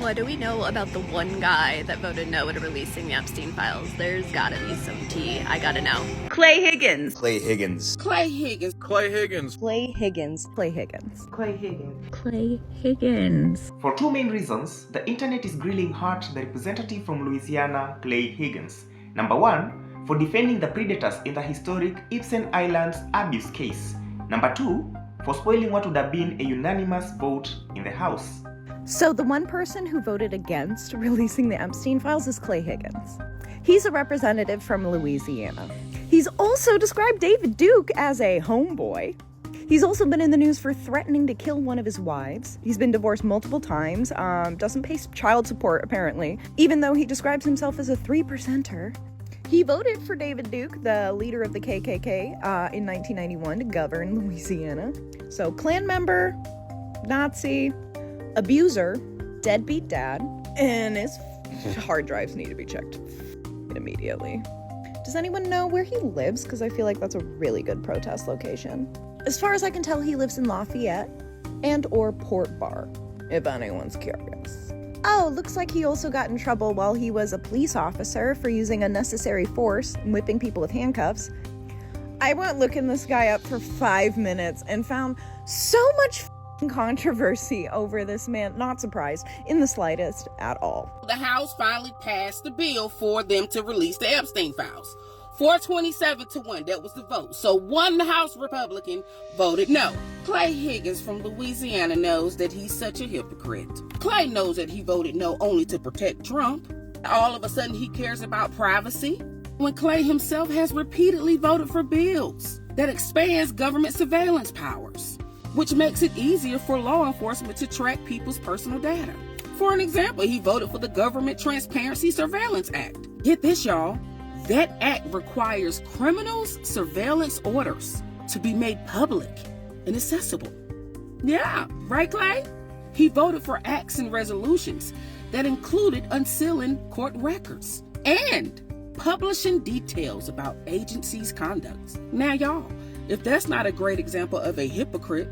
What do we know about the one guy that voted no to releasing the Epstein Files? There's gotta be some tea. I gotta know. Clay Higgins. Clay Higgins. Clay Higgins. Clay Higgins. Clay Higgins. Clay Higgins. Clay Higgins. Clay Higgins. For two main reasons, the internet is grilling hard the representative from Louisiana, Clay Higgins. Number one, for defending the predators in the historic Epstein Islands abuse case. Number two, for spoiling what would have been a unanimous vote in the House. So the one person who voted against releasing the Epstein Files is Clay Higgins. He's a representative from Louisiana. He's also described David Duke as a homeboy. He's also been in the news for threatening to kill one of his wives. He's been divorced multiple times, doesn't pay child support apparently, even though he describes himself as a 3%er. He voted for David Duke, the leader of the KKK, in 1991 to govern Louisiana. So Klan member, Nazi, abuser, deadbeat dad, and his hard drives need to be checked immediately. Does anyone know where he lives? Because I feel like that's a really good protest location. As far as I can tell, he lives in Lafayette and or Port Bar, if anyone's curious. Oh, looks like he also got in trouble while he was a police officer for using unnecessary force and whipping people with handcuffs. I went looking this guy up for 5 minutes and found so much controversy over this man. Not surprised in the slightest at all. The House finally passed the bill for them to release the Epstein Files. 427-1, that was the vote. So one House Republican voted no. Clay Higgins from Louisiana knows that he's such a hypocrite. Clay knows that he voted no only to protect Trump. All of a sudden he cares about privacy, when Clay himself has repeatedly voted for bills that expands government surveillance powers, which makes it easier for law enforcement to track people's personal data. For an example, he voted for the Government Transparency Surveillance Act. Get this, y'all. That act requires criminals' surveillance orders to be made public and accessible. Yeah, right, Clay? He voted for acts and resolutions that included unsealing court records and publishing details about agencies' conduct. Now, y'all, if that's not a great example of a hypocrite,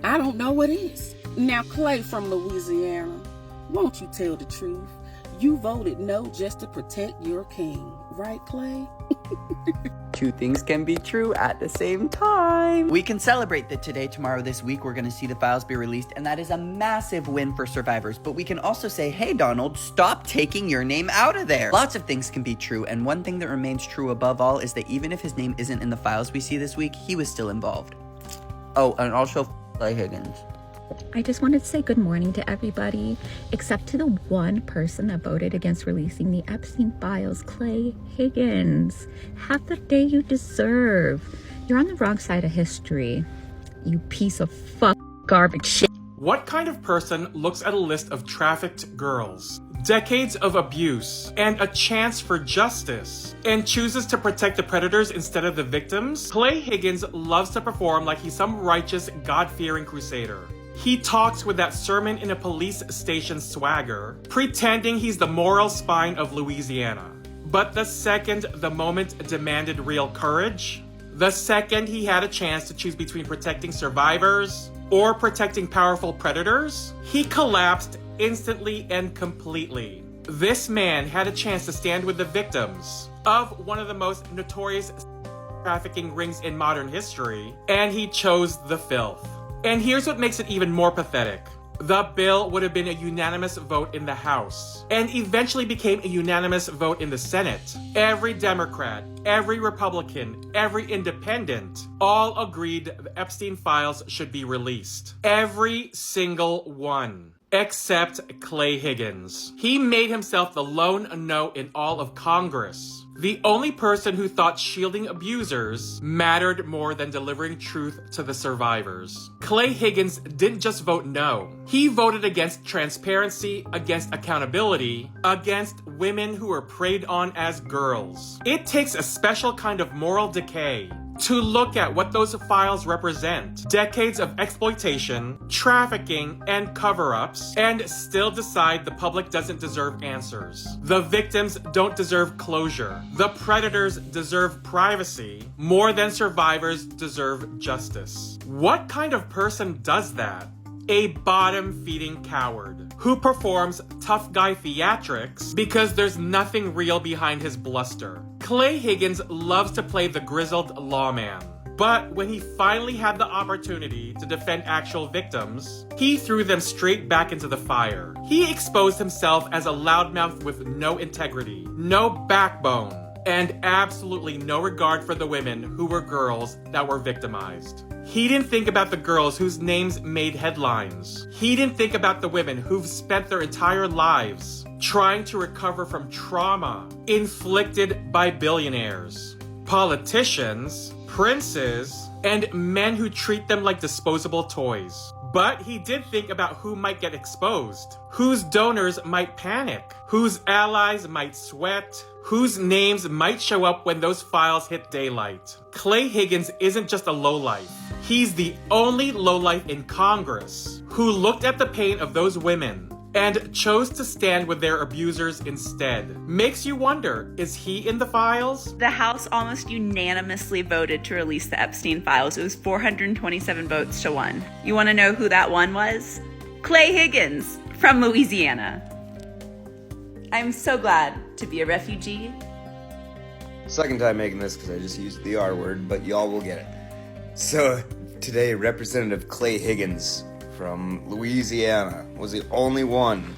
I don't know what is. Now, Clay from Louisiana, won't you tell the truth? You voted no just to protect your king, right, Clay? Two things can be true at the same time. We can celebrate that today, tomorrow, this week, we're going to see the files be released, and that is a massive win for survivors. But we can also say, hey, Donald, stop taking your name out of there. Lots of things can be true, and one thing that remains true above all is that even if his name isn't in the files we see this week, he was still involved. Oh, and also Clay Higgins. I just wanted to say good morning to everybody, except to the one person that voted against releasing the Epstein Files, Clay Higgins. Have the day you deserve. You're on the wrong side of history, you piece of garbage shit. What kind of person looks at a list of trafficked girls, decades of abuse, and a chance for justice, and chooses to protect the predators instead of the victims? Clay Higgins loves to perform like he's some righteous, God-fearing crusader. He talks with that sermon in a police station swagger, pretending he's the moral spine of Louisiana. But the second the moment demanded real courage, the second he had a chance to choose between protecting survivors or protecting powerful predators, he collapsed instantly and completely. This man had a chance to stand with the victims of one of the most notorious trafficking rings in modern history, and he chose the filth. And here's what makes it even more pathetic. The bill would have been a unanimous vote in the House, and eventually became a unanimous vote in the Senate. Every Democrat, every Republican, every independent, all agreed the Epstein Files should be released. Every single one. Except Clay Higgins. He made himself the lone no in all of Congress. The only person who thought shielding abusers mattered more than delivering truth to the survivors. Clay Higgins didn't just vote no. He voted against transparency, against accountability, against women who were preyed on as girls. It takes a special kind of moral decay to look at what those files represent. Decades of exploitation, trafficking, and cover-ups, and still decide the public doesn't deserve answers. The victims don't deserve closure. The predators deserve privacy more than survivors deserve justice. What kind of person does that? a bottom-feeding coward who performs tough guy theatrics because there's nothing real behind his bluster. Clay Higgins loves to play the grizzled lawman. But when he finally had the opportunity to defend actual victims, he threw them straight back into the fire. He exposed himself as a loudmouth with no integrity, no backbone, and absolutely no regard for the women who were girls that were victimized. He didn't think about the girls whose names made headlines. He didn't think about the women who've spent their entire lives trying to recover from trauma inflicted by billionaires, politicians, princes, and men who treat them like disposable toys. But he did think about who might get exposed, whose donors might panic, whose allies might sweat, whose names might show up when those files hit daylight. Clay Higgins isn't just a lowlife. He's the only lowlife in Congress who looked at the pain of those women and chose to stand with their abusers instead. Makes you wonder, is he in the files? The House almost unanimously voted to release the Epstein Files. It was 427 votes to 1. You want to know who that one was? Clay Higgins from Louisiana. I'm so glad to be a refugee. Second time making this because I just used the R word, but y'all will get it. So today, Representative Clay Higgins from Louisiana was the only one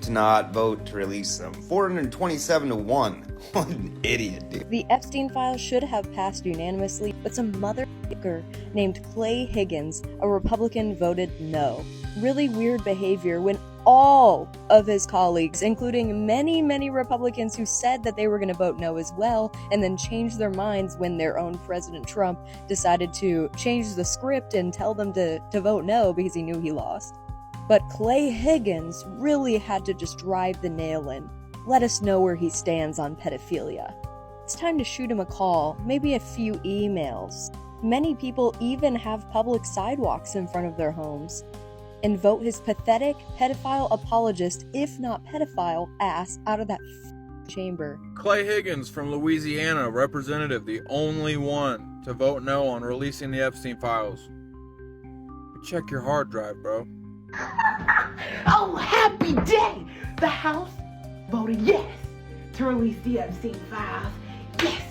to not vote to release them. 427 to 1. What an idiot, dude. The Epstein Files should have passed unanimously, but some motherfucker named Clay Higgins, a Republican, voted no. Really weird behavior when all of his colleagues, including many Republicans who said that they were going to vote no as well, and then changed their minds when their own President Trump decided to change the script and tell them to vote no because he knew he lost. But Clay Higgins really had to just drive the nail in. Let us know where he stands on pedophilia. It's time to shoot him a call, maybe a few emails. Many people even have public sidewalks in front of their homes. And vote his pathetic pedophile apologist, if not pedophile, ass out of that chamber. Clay Higgins from Louisiana, representative, the only one to vote no on releasing the Epstein Files. Check your hard drive, bro. Oh, happy day! The House voted yes to release the Epstein Files. Yes.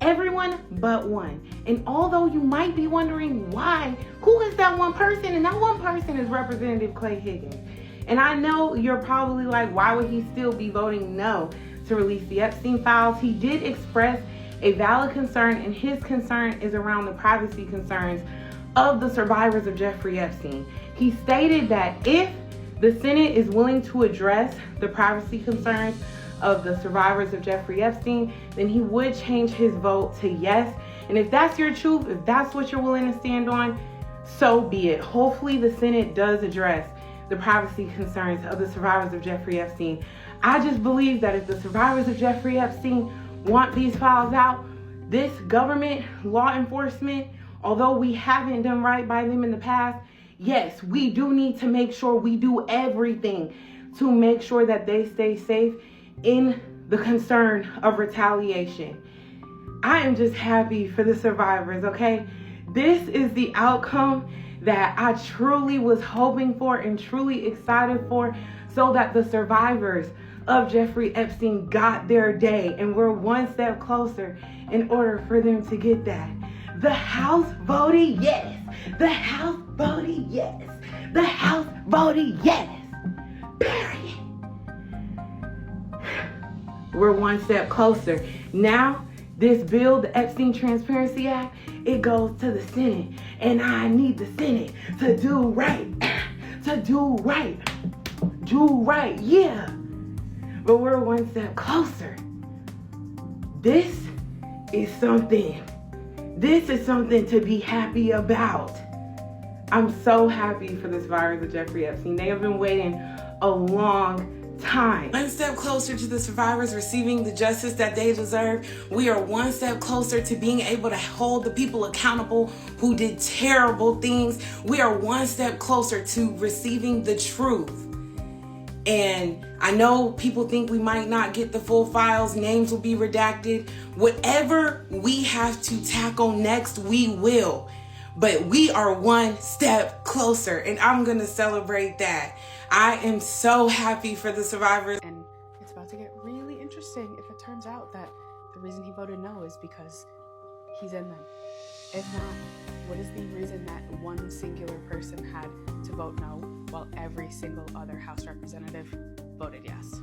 Everyone but one. And although you might be wondering why, who is that one person? And that one person is Representative Clay Higgins. And I know you're probably like, why would he still be voting no to release the Epstein Files? He did express a valid concern, and his concern is around the privacy concerns of the survivors of Jeffrey Epstein. He stated that if the Senate is willing to address the privacy concerns of the survivors of Jeffrey Epstein, then he would change his vote to yes. And if that's your truth, if that's what you're willing to stand on, so be it. Hopefully the Senate does address the privacy concerns of the survivors of Jeffrey Epstein. I just believe that if the survivors of Jeffrey Epstein want these files out, this government, law enforcement, although we haven't done right by them in the past, yes, we do need to make sure we do everything to make sure that they stay safe in the concern of retaliation. I am just happy for the survivors, okay? This is the outcome that I truly was hoping for and truly excited for, so that the survivors of Jeffrey Epstein got their day, and we're one step closer in order for them to get that. The House voted yes. The House voted yes. The House voted yes. Period. We're one step closer. Now, this bill, the Epstein Transparency Act, it goes to the Senate. And I need the Senate to do right. To do right. Do right, yeah. But we're one step closer. This is something to be happy about. I'm so happy for this survivors of Jeffrey Epstein. They have been waiting a long time. One step closer to the survivors receiving the justice that they deserve. We are one step closer to being able to hold the people accountable who did terrible things. We are one step closer to receiving the truth. And I know people think we might not get the full files, names will be redacted. Whatever we have to tackle next, we will. but we are one step closer, and I'm gonna celebrate that. I am so happy for the survivors. And it's about to get really interesting if it turns out that the reason he voted no is because he's in them. If not, what is the reason that one singular person had to vote no while every single other House representative voted yes?